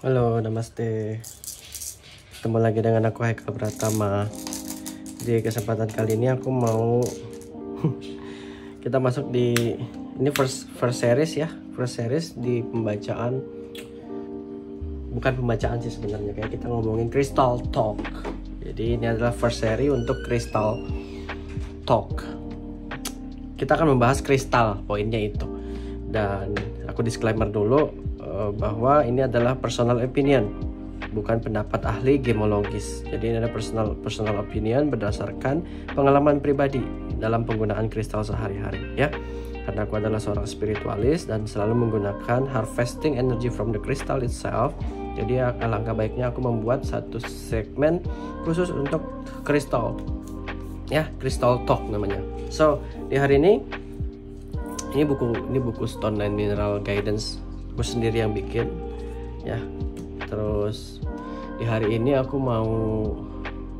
Halo, namaste. Ketemu lagi dengan aku Haikal Pratama. Di kesempatan kali ini aku mau kita masuk di ini first series ya, first series di pembacaan. Bukan pembacaan sih sebenarnya, kayak kita ngomongin Crystal Talk. Jadi ini adalah first series untuk Crystal Talk. Kita akan membahas kristal, poinnya itu. Dan aku disclaimer dulu bahwa ini adalah personal opinion, bukan pendapat ahli gemologis. Jadi ini adalah personal opinion berdasarkan pengalaman pribadi dalam penggunaan kristal sehari-hari ya. Karena aku adalah seorang spiritualis dan selalu menggunakan harvesting energy from the crystal itself. Jadi alangkah baiknya aku membuat satu segmen khusus untuk kristal ya, Crystal Talk namanya. So di hari ini buku Stone and Mineral Guidance, aku sendiri yang bikin ya. Terus di hari ini aku mau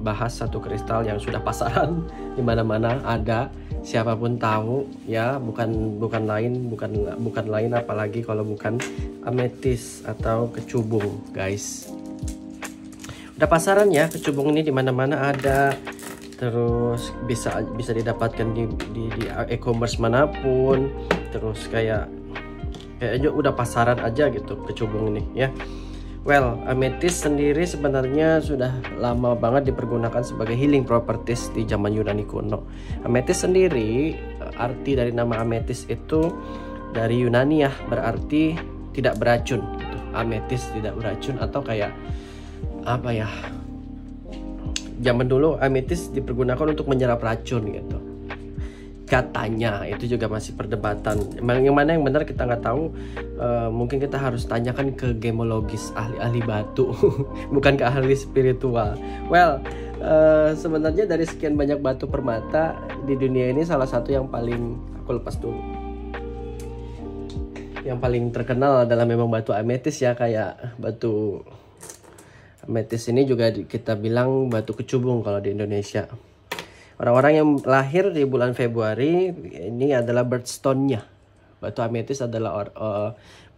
bahas satu kristal yang sudah pasaran di mana-mana ada, siapapun tahu ya, bukan lain apalagi kalau bukan ametis atau kecubung, guys. Udah pasaran ya, kecubung ini di mana-mana ada. Terus bisa didapatkan di e-commerce manapun. Terus kayaknya udah pasaran aja gitu kecubung ini ya. Well, ametis sendiri sebenarnya sudah lama banget dipergunakan sebagai healing properties di zaman Yunani kuno. Ametis sendiri, arti dari nama ametis itu dari Yunani ya, berarti tidak beracun gitu. Ametis tidak beracun, atau kayak apa ya? Zaman dulu ametis dipergunakan untuk menyerap racun gitu. Katanya, itu juga masih perdebatan. Yang mana yang benar kita nggak tahu. Mungkin kita harus tanyakan ke gemologis, ahli batu, bukan ke ahli spiritual. Well, sebenarnya dari sekian banyak batu permata di dunia ini, salah satu yang paling, aku lepas dulu, yang paling terkenal adalah memang batu ametis ya. Kayak batu ametis ini juga kita bilang batu kecubung kalau di Indonesia. Orang-orang yang lahir di bulan Februari ini adalah birthstone-nya. Batu ametis adalah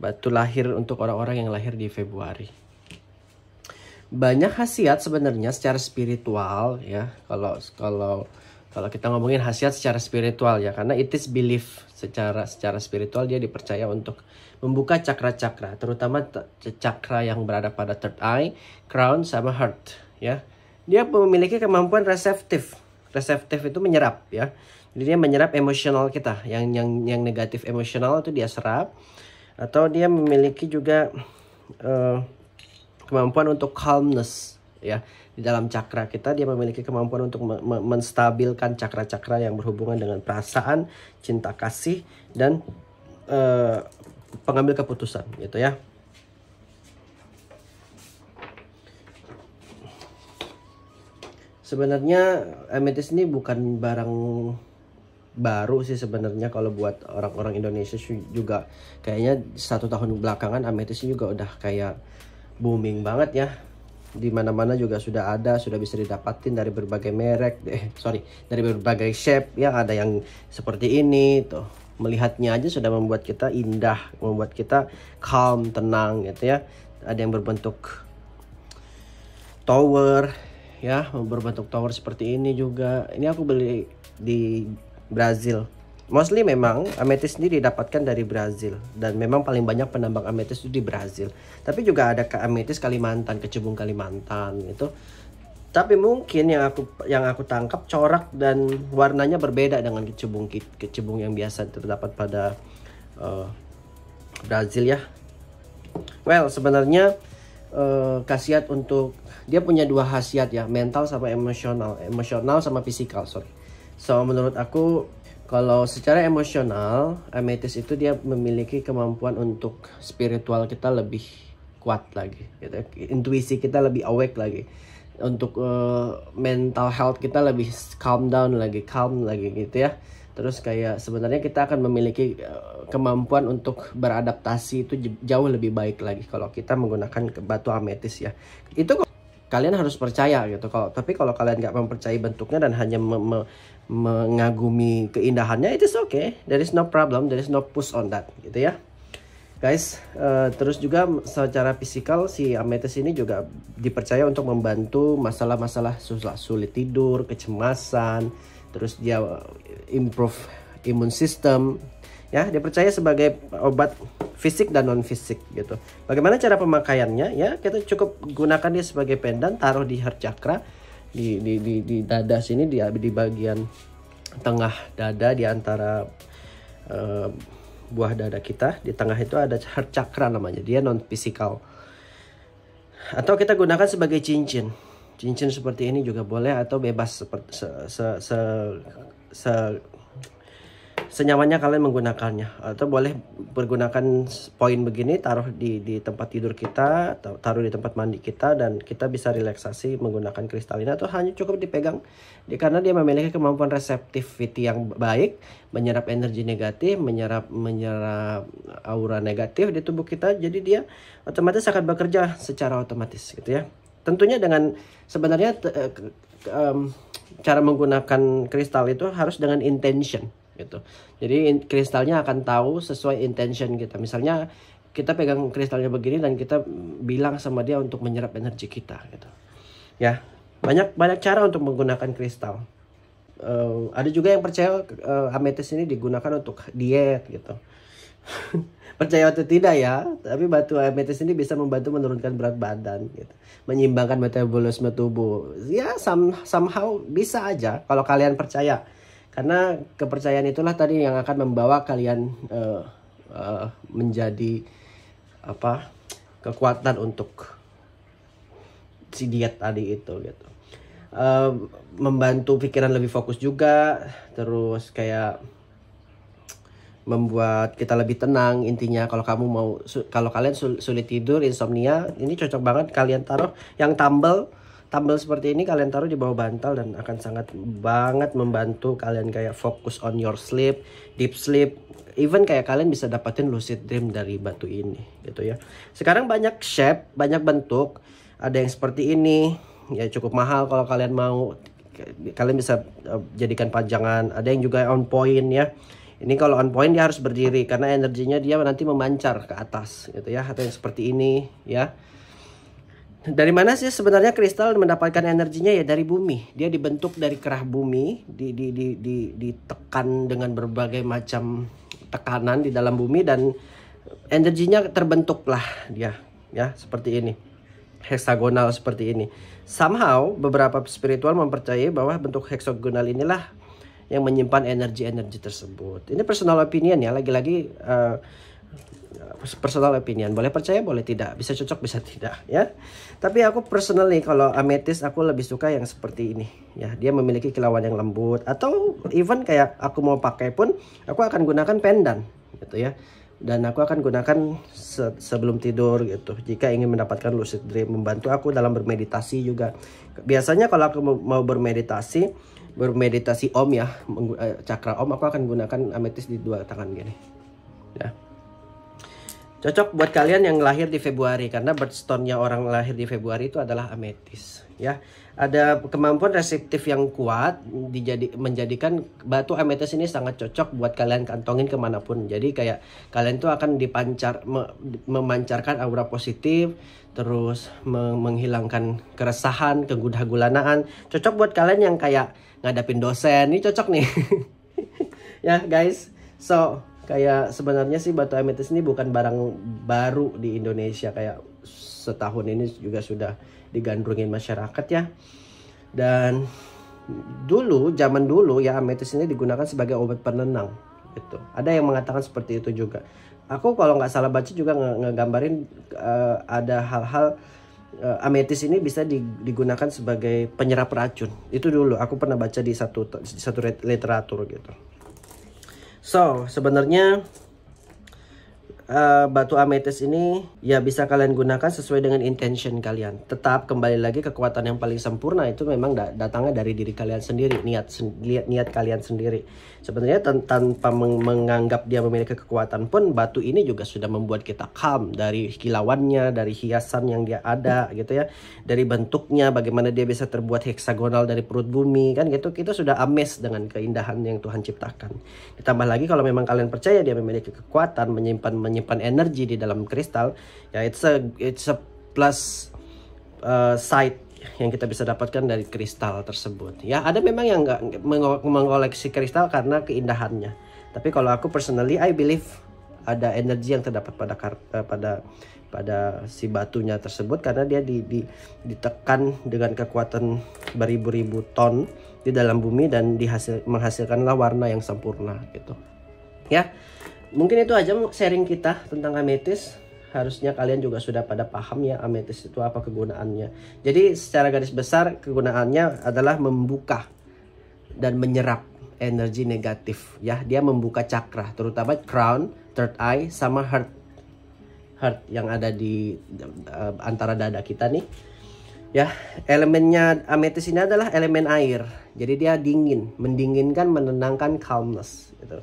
batu lahir untuk orang-orang yang lahir di Februari. Banyak khasiat sebenarnya secara spiritual ya. Kalau kita ngomongin khasiat secara spiritual ya, karena it is belief, secara spiritual dia dipercaya untuk membuka cakra-cakra, terutama cakra yang berada pada third eye, crown, sama heart ya. Dia memiliki kemampuan reseptif. Reseptif itu menyerap ya. Jadi dia menyerap emosional kita, yang negatif emosional itu dia serap. Atau dia memiliki juga kemampuan untuk calmness ya. Di dalam cakra kita dia memiliki kemampuan untuk menstabilkan cakra-cakra yang berhubungan dengan perasaan, cinta kasih, dan pengambil keputusan gitu ya. Sebenarnya ametis ini bukan barang baru sih sebenarnya. Kalau buat orang-orang Indonesia juga kayaknya 1 tahun belakangan ametis ini juga udah kayak booming banget ya. Di mana-mana juga sudah ada, sudah bisa didapatin dari berbagai merek, dari berbagai shape ya. Ada yang seperti ini tuh, melihatnya aja sudah membuat kita indah, membuat kita calm, tenang gitu ya. Ada yang berbentuk tower ya, berbentuk tower seperti ini juga. Ini aku beli di Brazil. Mostly memang ametis ini didapatkan dari Brazil, dan memang paling banyak penambang ametis itu di Brazil. Tapi juga ada ametis Kalimantan, kecubung Kalimantan itu. Tapi mungkin yang aku tangkap corak dan warnanya berbeda dengan kecubung yang biasa terdapat pada Brazil ya. Well, sebenarnya khasiat untuk dia punya 2 khasiat ya, mental sama emosional sama fisikal, So menurut aku, kalau secara emosional, ametis itu dia memiliki kemampuan untuk spiritual kita lebih kuat lagi gitu. Intuisi kita lebih awake lagi. Untuk mental health kita lebih calm lagi gitu ya. Terus kayak sebenarnya kita akan memiliki kemampuan untuk beradaptasi itu jauh lebih baik lagi kalau kita menggunakan batu ametis ya. Itu kalian harus percaya gitu. Tapi kalau kalian nggak mempercayai bentuknya dan hanya mengagumi keindahannya, it is okay. There is no problem, there is no push on that gitu ya. guys. Terus juga secara fisikal si ametis ini juga dipercaya untuk membantu masalah-masalah sulit tidur, kecemasan, terus dia improve imun system. Ya, dipercaya sebagai obat fisik dan non fisik gitu. Bagaimana cara pemakaiannya? Ya, kita cukup gunakan dia sebagai pendan, taruh di heart chakra, di dada sini, di bagian tengah dada, di antara buah dada kita. Di tengah itu ada heart chakra namanya, dia non fisikal. Atau kita gunakan sebagai cincin seperti ini juga boleh, atau bebas seperti senyamannya kalian menggunakannya. Atau boleh menggunakan poin begini, taruh di tempat tidur kita, taruh di tempat mandi kita, dan kita bisa relaksasi menggunakan kristal ini. Atau hanya cukup dipegang, karena dia memiliki kemampuan receptivity yang baik, menyerap energi negatif, menyerap aura negatif di tubuh kita. Jadi dia otomatis akan bekerja secara otomatis gitu ya. Tentunya dengan sebenarnya cara menggunakan kristal itu harus dengan intention gitu. Jadi kristalnya akan tahu sesuai intention kita. Misalnya kita pegang kristalnya begini dan kita bilang sama dia untuk menyerap energi kita gitu. Ya, banyak cara untuk menggunakan kristal. Ada juga yang percaya ametis ini digunakan untuk diet gitu. Percaya atau tidak ya, tapi batu ametis ini bisa membantu menurunkan berat badan gitu, menyeimbangkan metabolisme tubuh. Ya somehow bisa aja kalau kalian percaya. Karena kepercayaan itulah tadi yang akan membawa kalian menjadi kekuatan untuk si diet tadi itu gitu. Membantu pikiran lebih fokus juga, terus kayak membuat kita lebih tenang. Intinya kalau kalian sulit tidur, insomnia, ini cocok banget kalian taruh yang tumble seperti ini, kalian taruh di bawah bantal, dan akan sangat banget membantu kalian kayak fokus on your sleep, deep sleep. Even kayak kalian bisa dapatin lucid dream dari batu ini gitu ya. Sekarang banyak shape, banyak bentuk. Ada yang seperti ini, ya cukup mahal kalau kalian mau. Kalian bisa jadikan pajangan. Ada yang juga on point ya. Ini kalau on point dia harus berdiri karena energinya dia nanti memancar ke atas gitu ya. Atau yang seperti ini ya. Dari mana sih sebenarnya kristal mendapatkan energinya? Ya dari bumi. Dia dibentuk dari kerah bumi, ditekan dengan berbagai macam tekanan di dalam bumi, dan energinya terbentuklah dia ya seperti ini. Heksagonal seperti ini. Somehow beberapa spiritual mempercayai bahwa bentuk heksagonal inilah yang menyimpan energi-energi tersebut. Ini personal opinion ya, lagi-lagi personal opinion. Boleh percaya, boleh tidak. Bisa cocok, bisa tidak ya. Tapi aku personally kalau ametis aku lebih suka yang seperti ini ya. Dia memiliki kilauan yang lembut, atau even kayak aku mau pakai pun aku akan gunakan pendan gitu ya. Dan aku akan gunakan sebelum tidur gitu. Jika ingin mendapatkan lucid dream, membantu aku dalam bermeditasi juga. Biasanya kalau aku mau bermeditasi om ya, cakra om, aku akan gunakan ametis di dua tangan gini ya. Cocok buat kalian yang lahir di Februari, karena birthstone-nya orang lahir di Februari itu adalah ametis ya. Ada kemampuan reseptif yang kuat, menjadikan batu ametis ini sangat cocok buat kalian kantongin kemanapun. Jadi kayak kalian tuh akan memancarkan aura positif, terus menghilangkan keresahan, kegundah-gulanaan. Cocok buat kalian yang kayak ngadapin dosen, ini cocok nih. Ya guys, so kayak sebenarnya sih batu ametis ini bukan barang baru di Indonesia. Kayak setahun ini juga sudah digandrungin masyarakat ya. Dan zaman dulu ya ametis ini digunakan sebagai obat penenang gitu. Ada yang mengatakan seperti itu juga. Aku kalau nggak salah baca juga ngegambarin ada hal-hal ametis ini bisa digunakan sebagai penyerap racun. Itu dulu aku pernah baca di satu literatur gitu. So sebenarnya batu ametis ini ya bisa kalian gunakan sesuai dengan intention kalian. Tetap kembali lagi, kekuatan yang paling sempurna itu memang datangnya dari diri kalian sendiri, niat kalian sendiri. Sebenarnya tanpa menganggap dia memiliki kekuatan pun, batu ini juga sudah membuat kita calm dari kilauannya, dari hiasan yang dia ada gitu ya, dari bentuknya, bagaimana dia bisa terbuat heksagonal dari perut bumi kan gitu. Kita sudah amazed dengan keindahan yang Tuhan ciptakan. Ditambah lagi kalau memang kalian percaya dia memiliki kekuatan menyimpan menyimpan energi di dalam kristal, ya it's a plus side yang kita bisa dapatkan dari kristal tersebut. Ya, ada memang yang nggak mengoleksi kristal karena keindahannya. Tapi kalau aku personally, I believe ada energi yang terdapat pada si batunya tersebut, karena dia ditekan dengan kekuatan beribu-ribu ton di dalam bumi dan menghasilkanlah warna yang sempurna gitu. Ya, mungkin itu aja sharing kita tentang ametis. Harusnya kalian juga sudah pada paham ya ametis itu apa kegunaannya. Jadi secara garis besar kegunaannya adalah membuka dan menyerap energi negatif ya. Dia membuka cakra, terutama crown, third eye, sama heart yang ada di antara dada kita nih. Ya, elemennya ametis ini adalah elemen air. Jadi dia dingin, mendinginkan, menenangkan, calmness gitu.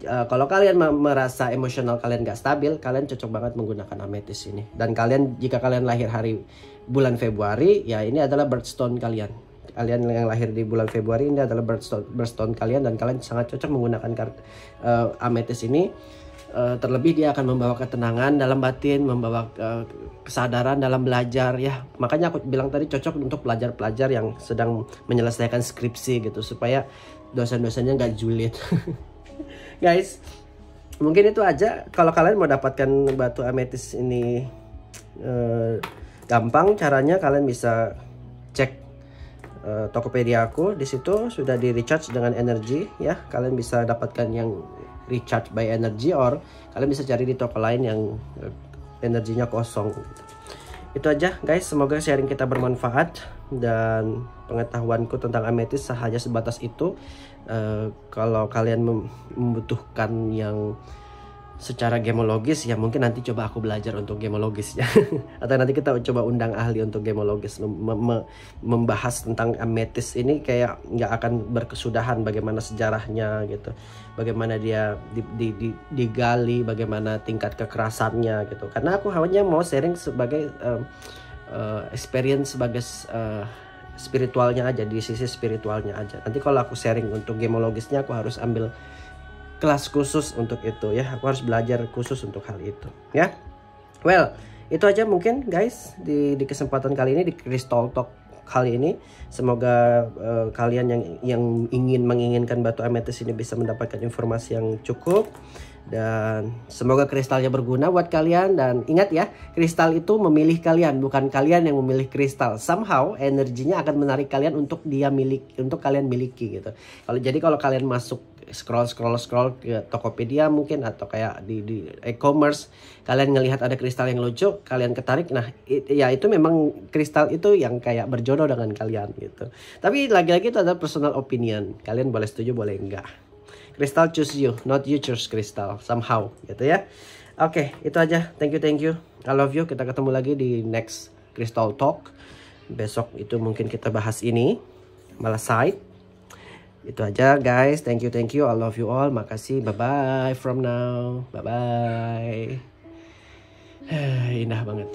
Kalau kalian merasa emosional kalian gak stabil, kalian cocok banget menggunakan ametis ini. Dan jika kalian lahir hari bulan Februari, ya ini adalah birthstone kalian. Kalian yang lahir di bulan Februari, ini adalah birthstone kalian, dan kalian sangat cocok menggunakan ametis ini. Terlebih dia akan membawa ketenangan dalam batin, membawa kesadaran dalam belajar ya. Makanya aku bilang tadi cocok untuk pelajar-pelajar yang sedang menyelesaikan skripsi gitu, supaya dosen-dosennya gak julid. Guys, mungkin itu aja. Kalau kalian mau dapatkan batu ametis ini gampang caranya, kalian bisa cek Tokopedia aku. Di situ sudah di recharge dengan energi ya. Kalian bisa dapatkan yang recharge by energy, or kalian bisa cari di toko lain yang energinya kosong. Itu aja guys, semoga sharing kita bermanfaat, dan pengetahuanku tentang ametis hanya sebatas itu. Kalau kalian membutuhkan yang secara gemologis, ya mungkin nanti coba aku belajar untuk gemologisnya. Atau nanti kita coba undang ahli untuk gemologis, membahas tentang ametis ini, kayak nggak akan berkesudahan bagaimana sejarahnya gitu, bagaimana dia digali, bagaimana tingkat kekerasannya gitu. Karena aku hanya mau sharing sebagai experience, sebagai spiritualnya aja, di sisi spiritualnya aja. Nanti kalau aku sharing untuk gemologisnya, aku harus ambil kelas khusus untuk itu ya. Aku harus belajar khusus untuk hal itu ya. Well, itu aja mungkin guys di kesempatan kali ini, di Crystal Talk kali ini. Semoga kalian yang menginginkan batu ametis ini bisa mendapatkan informasi yang cukup, dan semoga kristalnya berguna buat kalian. Dan ingat ya, kristal itu memilih kalian, bukan kalian yang memilih kristal. Somehow energinya akan menarik kalian untuk kalian miliki gitu. Kalau kalian masuk scroll ke Tokopedia mungkin, atau kayak di e-commerce, kalian ngelihat ada kristal yang lucu, kalian ketarik, nah ya itu memang kristal itu yang kayak berjodoh dengan kalian gitu. Tapi lagi-lagi itu adalah personal opinion, kalian boleh setuju boleh enggak. Kristal choose you, not you choose kristal somehow gitu ya. Oke, itu aja. Thank you, I love you. Kita ketemu lagi di next Crystal Talk. Besok itu mungkin kita bahas ini Malachite. Itu aja guys, thank you, I love you all. Makasih, bye bye from now, bye bye. Indah banget.